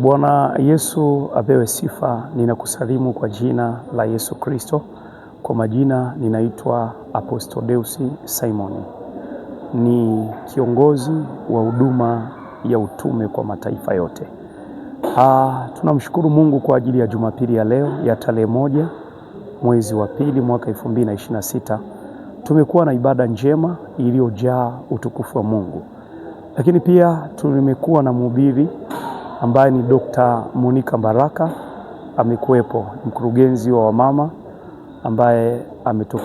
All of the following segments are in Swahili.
Bwana Yesu apewe sifa. Ninakusalimu kwa jina la Yesu Kristo. Kwa majina ninaitwa Apostle Deusi Simon. Ni kiongozi wa huduma ya utume kwa mataifa yote. Tunamshukuru Mungu kwa ajili ya Jumapili ya leo ya tarehe 1 mwezi wa pili mwaka 2026. Tumekuwa na ibada njema iliyojaa utukufu wa Mungu. Lakini pia tumekuwa na mhubiri ambaye ni Dr. Monica Mbaraka, amekuwepo, mkurugenzi wa wamama ambaye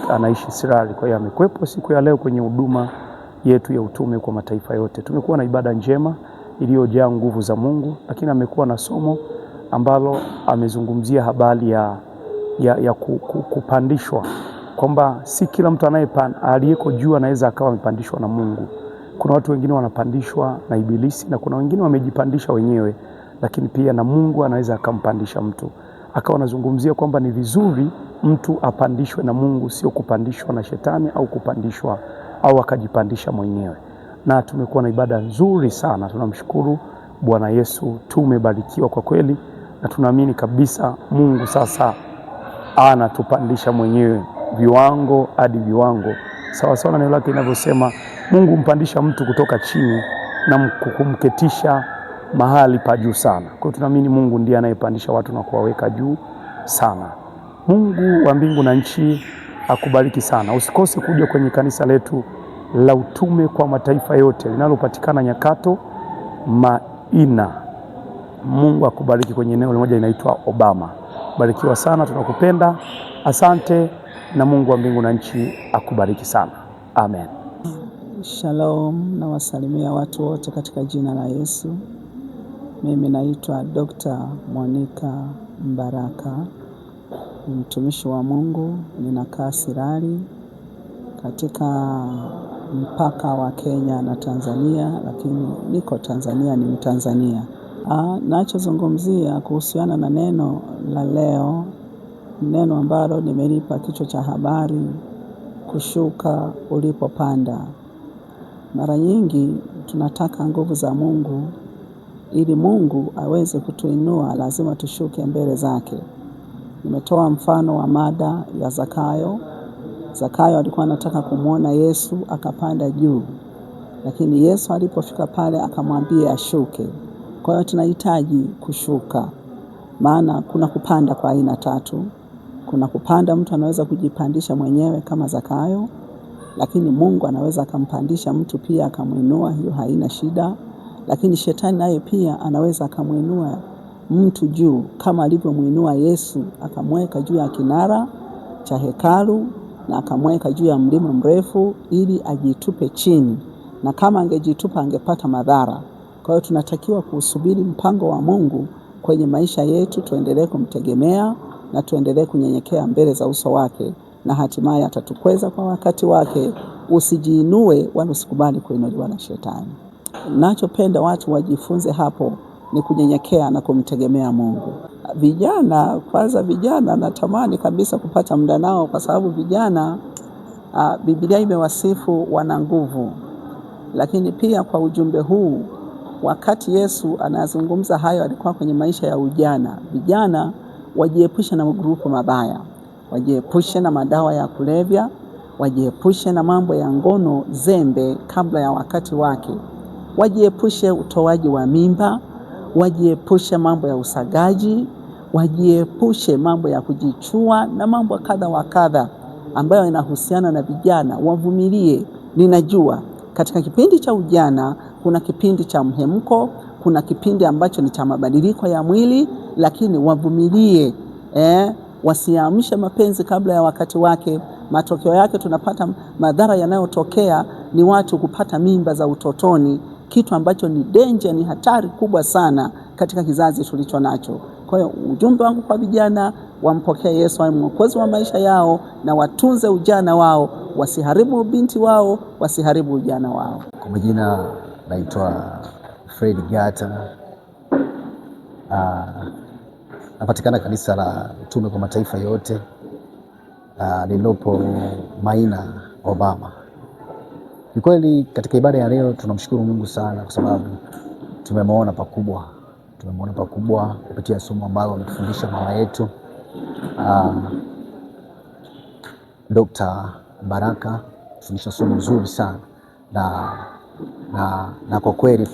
anaishi Sirari. Kwa hiyo amekuwepo siku ya leo kwenye huduma yetu ya utume kwa mataifa yote. Tumekuwa na ibada njema iliyojaa nguvu za Mungu, lakini amekuwa na somo ambalo amezungumzia habari ya kupandishwa, kwamba si kila mtu aliyeko juu anaweza akawa amepandishwa na Mungu. Kuna watu wengine wanapandishwa na ibilisi na kuna wengine wamejipandisha wenyewe, lakini pia na Mungu anaweza akampandisha mtu. Akawa anazungumzia kwamba ni vizuri mtu apandishwe na Mungu, sio kupandishwa na shetani au kupandishwa au akajipandisha mwenyewe. Na tumekuwa na ibada nzuri sana. Tunamshukuru Bwana Yesu, tumebarikiwa kwa kweli, na tunaamini kabisa Mungu sasa anatupandisha mwenyewe viwango hadi viwango. Sawa sawa na neno lake linavyosema, Mungu mpandisha mtu kutoka chini na kumketisha mahali pa juu sana. Kwa hiyo tunaamini Mungu ndiye anayepandisha watu na kuwaweka juu sana. Mungu wa mbingu na nchi akubariki sana. Usikose kuja kwenye kanisa letu la utume kwa mataifa yote linalopatikana Nyakato Maina. Mungu akubariki kwenye eneo moja inaitwa Obama. Barikiwa sana, tunakupenda. Asante, na Mungu wa mbingu na nchi akubariki sana. Amen. Shalom, na wasalimia watu wote katika jina la Yesu. Mimi naitwa Dr. Monica Mbaraka, mtumishi wa Mungu, ninakaa Sirari katika mpaka wa Kenya na Tanzania, lakini niko Tanzania, ni Mtanzania. Nachozungumzia kuhusiana na neno la leo, neno ambalo nimelipa kichwa cha habari, kushuka ulipopanda. Mara nyingi tunataka nguvu za Mungu. Ili Mungu aweze kutuinua lazima tushuke mbele zake. Nimetoa mfano wa mada ya Zakayo. Zakayo alikuwa anataka kumuona Yesu, akapanda juu, lakini Yesu alipofika pale akamwambia ashuke. Kwa hiyo tunahitaji kushuka, maana kuna kupanda kwa aina 3. Kuna kupanda, mtu anaweza kujipandisha mwenyewe kama Zakayo, lakini Mungu anaweza akampandisha mtu pia akamuinua, hiyo haina shida. Lakini shetani naye pia anaweza akamuinua mtu juu, kama alivyomuinua Yesu, akamweka juu ya kinara cha hekalu na akamweka juu ya mlima mrefu ili ajitupe chini, na kama angejitupa angepata madhara. Kwa hiyo tunatakiwa kusubiri mpango wa Mungu kwenye maisha yetu, tuendelee kumtegemea na tuendelee kunyenyekea mbele za uso wake, na hatimaye atatukweza kwa wakati wake. Usijiinue wala usikubali kuinuliwa na shetani. Nachopenda watu wajifunze hapo ni kunyenyekea na kumtegemea Mungu. Vijana natamani kabisa kupata muda nao, kwa sababu vijana Biblia imewasifu wana nguvu. Lakini pia kwa ujumbe huu, wakati Yesu anazungumza hayo alikuwa kwenye maisha ya ujana. Vijana wajiepushe na magrupu mabaya, wajiepushe na madawa ya kulevya, wajiepushe na mambo ya ngono zembe kabla ya wakati wake, wajiepushe utoaji wa mimba, wajiepushe mambo ya usagaji, wajiepushe mambo ya kujichua na mambo kadha wa kadha ambayo inahusiana na vijana. Wavumilie. Ninajua katika kipindi cha ujana kuna kipindi cha mhemko, kuna kipindi ambacho ni cha mabadiliko ya mwili, lakini wavumilie. Wasiamshe mapenzi kabla ya wakati wake. Matokeo yake tunapata madhara yanayotokea ni watu kupata mimba za utotoni, kitu ambacho ni danger, ni hatari kubwa sana katika kizazi tulicho nacho. Kwa hiyo ujumbe wangu kwa vijana, wampokee Yesu awe mwokozi wa maisha yao na watunze ujana wao, wasiharibu binti wao, wasiharibu ujana wao. Kwa majina naitwa Fred Gata. Napatikana kanisa la utume kwa mataifa yote lililopo Maina, Obama. Ni kweli katika ibada ya leo tunamshukuru Mungu sana kwa sababu tumemwona pakubwa. tumemwona pakubwa kupitia somo ambalo ametufundisha mama yetu Dr. Baraka. Fundisha somo nzuri sana na kwa kweli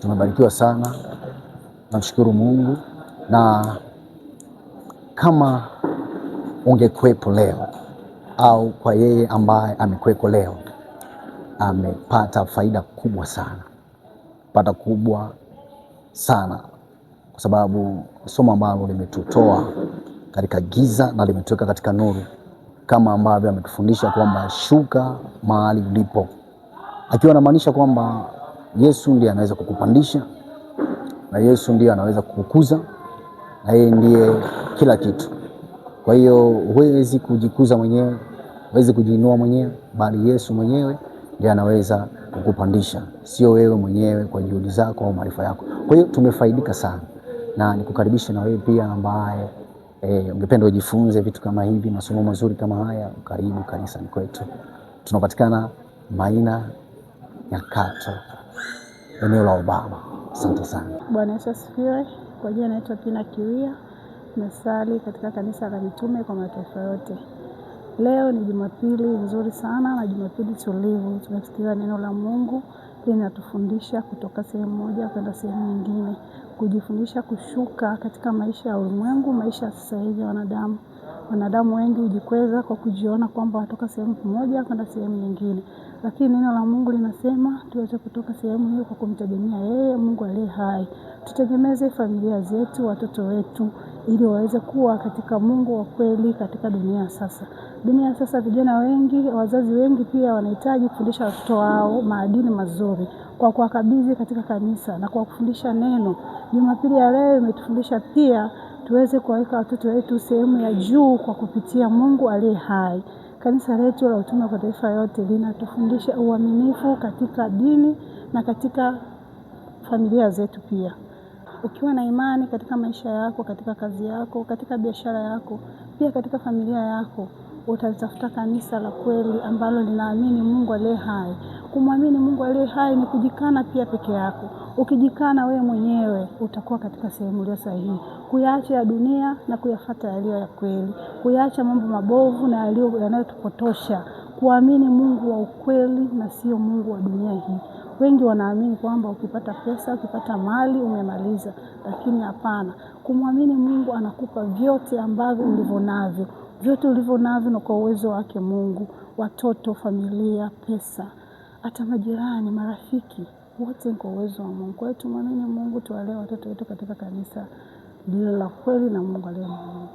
tumebarikiwa sana. Namshukuru Mungu, na kama ungekuwepo leo au kwa yeye ambaye amekuwepo leo, amepata faida kubwa sana, kwa sababu somo ambalo limetutoa katika giza na limetuweka katika nuru, kama ambavyo ametufundisha kwamba shuka mahali ulipo, akiwa anamaanisha kwamba Yesu ndiye anaweza kukupandisha, na Yesu ndiye anaweza kukukuza, na yeye ndiye kila kitu. Kwa hiyo huwezi kujikuza mwenyewe, huwezi kujiinua mwenyewe, bali Yesu mwenyewe ndiye anaweza kukupandisha, sio wewe mwenyewe kwa juhudi zako au maarifa yako. Kwa hiyo tumefaidika sana, na nikukaribisha na wewe pia ambaye ungependa ujifunze vitu kama hivi, masomo mazuri kama haya. Karibu kanisani kwetu. Tunapatikana Maina Nyakato, eneo la Obama. Asante sana. Bwana Yesu asifiwe. Kwa jina naitwa Pina Kiwia, nasali katika kanisa la Mitume kwa mataifa yote. Leo ni Jumapili nzuri sana na Jumapili tulivu. Tumesikia neno la Mungu linatufundisha kutoka sehemu moja kwenda sehemu nyingine, kujifundisha kushuka katika maisha ya ulimwengu, maisha ya sasa hivi ya wanadamu. Wanadamu wengi hujikweza kwa kujiona kwamba watoka sehemu moja kwenda sehemu nyingine, lakini neno la Mungu linasema tuweze kutoka sehemu hiyo kwa kumtegemea yeye Mungu aliye hai. Tutegemeze familia zetu, watoto wetu, ili waweze kuwa katika Mungu wa kweli katika dunia sasa. Dunia sasa, vijana wengi, wazazi wengi pia wanahitaji kufundisha watoto wao maadili mazuri kwa kuwakabidhi katika kanisa na kwa kufundisha neno. Jumapili ya leo imetufundisha pia tuweze kuwaweka watoto wetu sehemu ya juu kwa kupitia Mungu aliye hai. Kanisa letu la Utume kwa Taifa yote linatufundisha uaminifu katika dini na katika familia zetu pia. Ukiwa na imani katika maisha yako, katika kazi yako, katika biashara yako, pia katika familia yako, utatafuta kanisa la kweli ambalo linaamini Mungu aliye hai. Kumwamini Mungu aliye hai ni kujikana pia peke yako. Ukijikana wewe mwenyewe, utakuwa katika sehemu iliyo sahihi. Kuyaacha ya dunia na kuyafuata yaliyo ya kweli. Kuyaacha mambo mabovu na yanayotupotosha. Kuamini Mungu wa ukweli na sio Mungu wa dunia hii. Wengi wanaamini kwamba ukipata pesa, ukipata mali umemaliza, lakini hapana. Kumwamini Mungu anakupa vyote ambavyo ulivyo navyo. Vyote ulivyo navyo na kwa uwezo wake Mungu, watoto, familia, pesa, hata majirani, marafiki, wote kwa uwezo wa Mungu. Kwa hiyo tumwamini Mungu, tuwalee watoto wetu katika kanisa lile la kweli na Mungu aliye mwema.